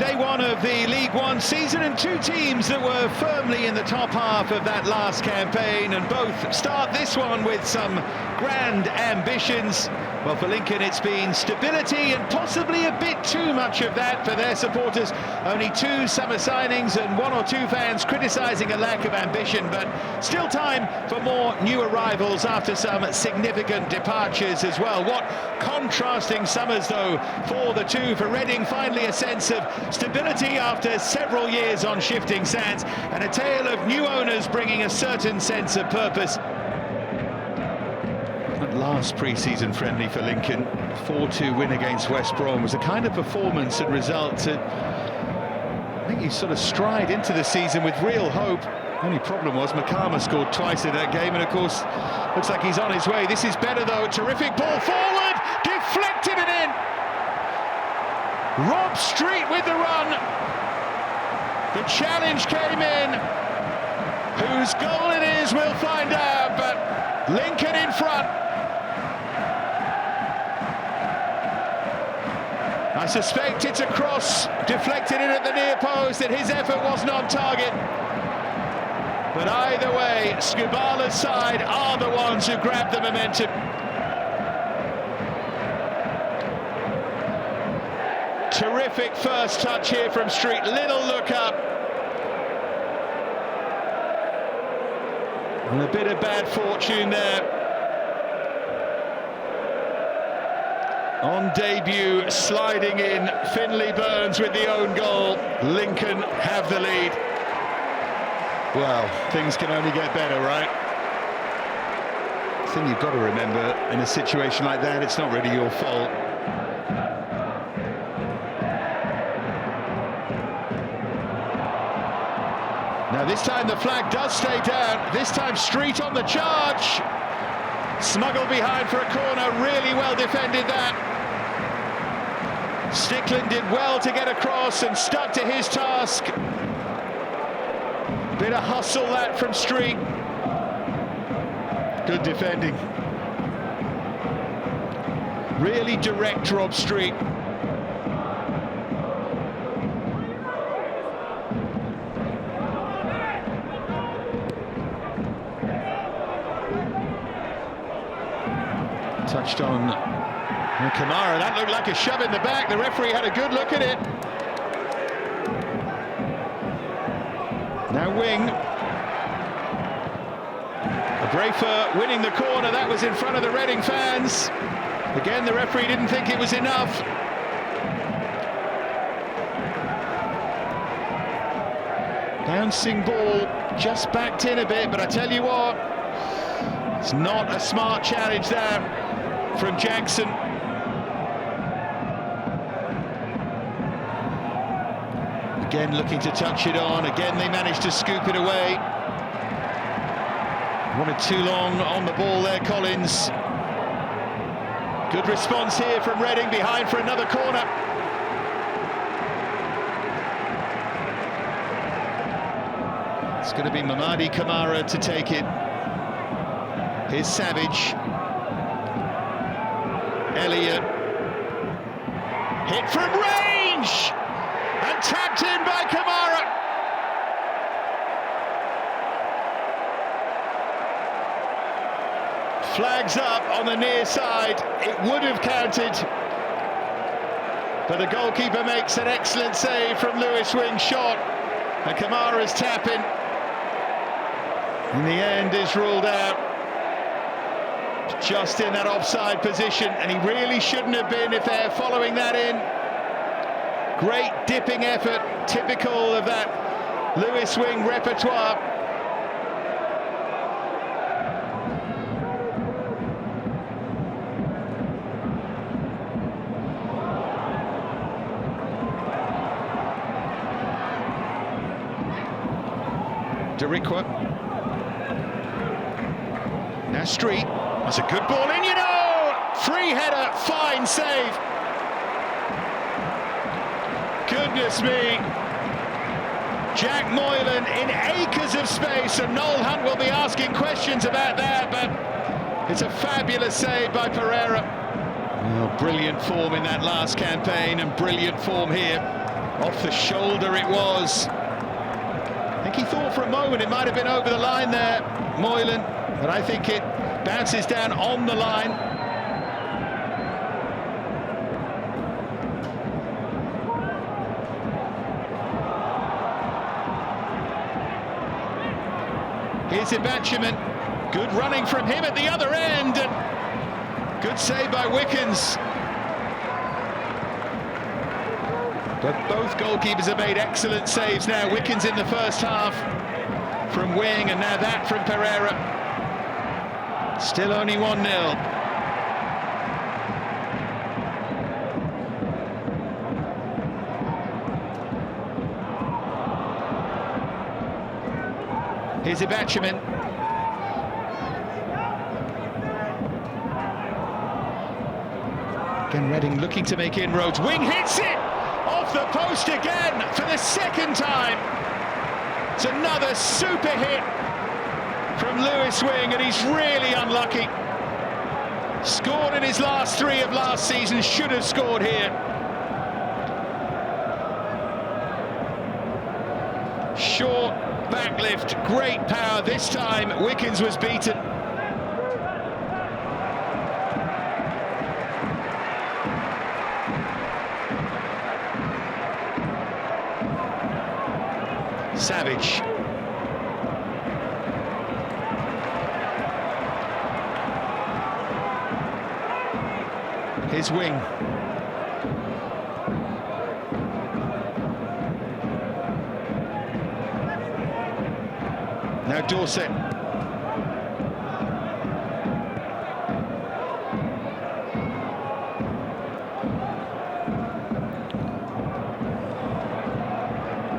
Day one of the League One season, and two teams that were firmly in the top half of that last campaign, and both start this one with some grand ambitions. Well, for Lincoln it's been stability and possibly a bit too much of that for their supporters. Only two summer signings and one or two fans criticising a lack of ambition, but still time for more new arrivals after some significant departures as well. What contrasting summers though for the two. For Reading, finally a sense of stability after several years on shifting sands, and a tale of new owners bringing a certain sense of purpose. That last pre-season friendly for Lincoln, 4-2 win against West Brom, was a kind of performance and result that I think you sort of stride into the season with real hope. Only problem was McCarmer scored twice in that game, and of course looks like he's on his way. This is better though. Terrific ball forward, deflected and in. Rob Street with the run. The challenge came in. Whose goal it is, we'll find out, but Lincoln in front. I suspect it's a cross deflected in at the near post, and his effort wasn't on target. But either way, Skubala's side are the ones who grab the momentum. Terrific first touch here from Street, little look up. And a bit of bad fortune there. On debut, sliding in, Finlay Burns with the own goal. Lincoln have the lead. Well, things can only get better, right? The thing you've got to remember in a situation like that, it's not really your fault. Now this time the flag does stay down. This time Street on the charge. Smuggled behind for a corner, really well defended that. Stickland did well to get across and stuck to his task. Bit of hustle that from Street. Good defending. Really direct Rob Street. Touched on Kamara. That looked like a shove in the back. The referee had a good look at it. Now wing. Abrafa winning the corner. That was in front of the Reading fans. Again, the referee didn't think it was enough. Bouncing ball, just backed in a bit, but I tell you what, it's not a smart challenge there from Jackson. Again looking to touch it on, again they managed to scoop it away. Wanted too long on the ball there, Collins. Good response here from Reading, behind for another corner. It's going to be Mamadi Kamara to take it. Here's Savage. Elliott. Hit from range! And tapped in by Kamara. Flags up on the near side. It would have counted. But the goalkeeper makes an excellent save from Lewis Wing's shot. And Kamara's tapping, in the end, is ruled out. Just in that offside position, and he really shouldn't have been if they're following that in. Great dipping effort, typical of that Lewis Wing repertoire. Derikwa. Now Street. That's a good ball in, you know! Free header, fine save. Goodness me. Jack Moylan in acres of space, and Noel Hunt will be asking questions about that, but it's a fabulous save by Pereira. Oh, brilliant form in that last campaign, and brilliant form here. Off the shoulder it was. I think he thought for a moment it might have been over the line there, Moylan, but I think it bounces down on the line. Here's Imps. Good running from him at the other end. And good save by Wickens. But both goalkeepers have made excellent saves now. Wickens in the first half from wing, and now that from Pereira. Still only 1-0. Here's Imps. Again, Reading looking to make inroads. Wing hits it! Off the post again for the second time. It's another super hit from Lewis Wing, and he's really unlucky. Scored in his last 3 of last season, should have scored here. Short backlift, great power. This time Wickens was beaten. Savage. His wing. Now Dorset.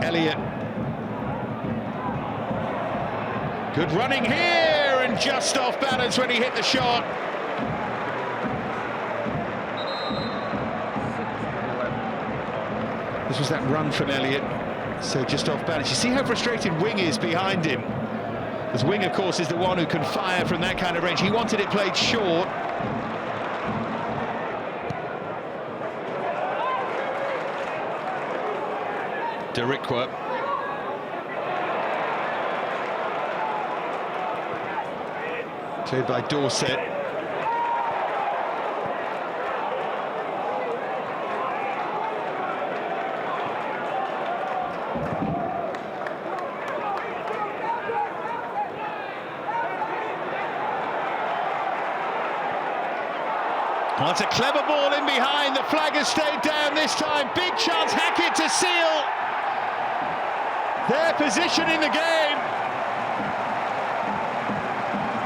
Elliott. Good running here, and just off balance when he hit the shot. This was that run from Elliott, so just off balance. You see how frustrated Wing is behind him. Because Wing, of course, is the one who can fire from that kind of range. He wanted it played short. Derikwa. Cleared by Dorset. Well, it's a clever ball in behind. The flag has stayed down this time. Big chance, Hackett to seal their position in the game.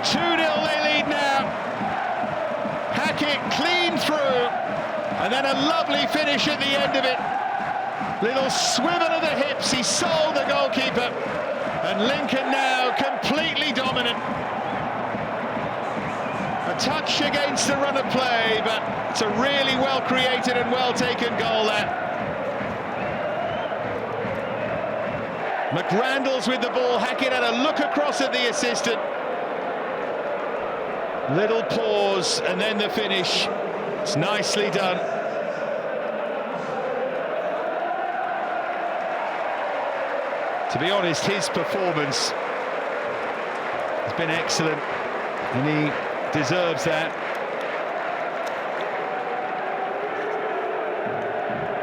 2-0 they lead now. Hackett clean through, and then a lovely finish at the end of it. Little swivel of the hips, he sold the goalkeeper, and Lincoln now completely dominant. A touch against the run of play, but it's a really well created and well taken goal there. McRandall's with the ball. Hackett had a look across at the assistant. Little pause, and then the finish. It's nicely done. To be honest, his performance has been excellent, and he deserves that.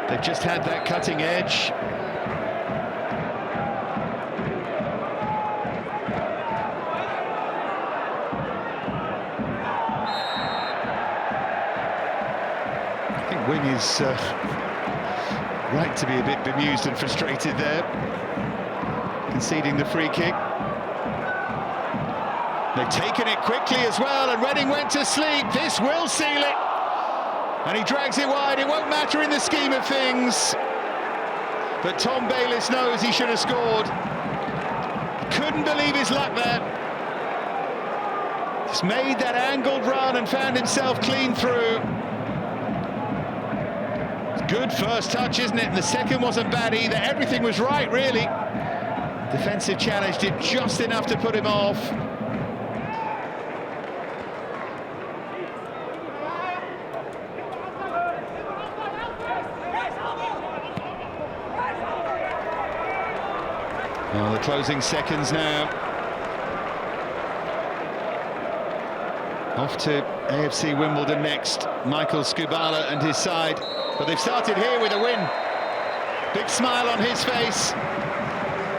They've just had that cutting edge. I think Wing is right to be a bit bemused and frustrated there, conceding the free kick. They've taken it quickly as well, and Reading went to sleep. This will seal it. And he drags it wide. It won't matter in the scheme of things. But Tom Bayliss knows he should have scored. Couldn't believe his luck there. Just made that angled run and found himself clean through. Good first touch, isn't it? And the second wasn't bad either. Everything was right, really. Defensive challenge did just enough to put him off. Well, the closing seconds now. Off to AFC Wimbledon next. Michael Skubala and his side. But they've started here with a win. Big smile on his face.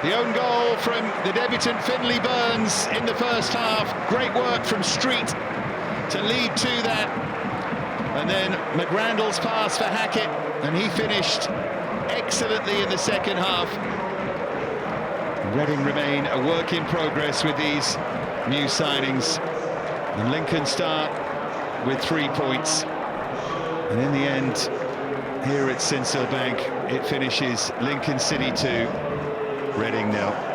The own goal from the debutant Finlay Burns in the first half. Great work from Street to lead to that. And then McGrandle's pass for Hackett, and he finished excellently in the second half. Reading remain a work in progress with these new signings. And Lincoln start with 3 points. And in the end, here at Sincil Bank, it finishes Lincoln City 2, Reading 0.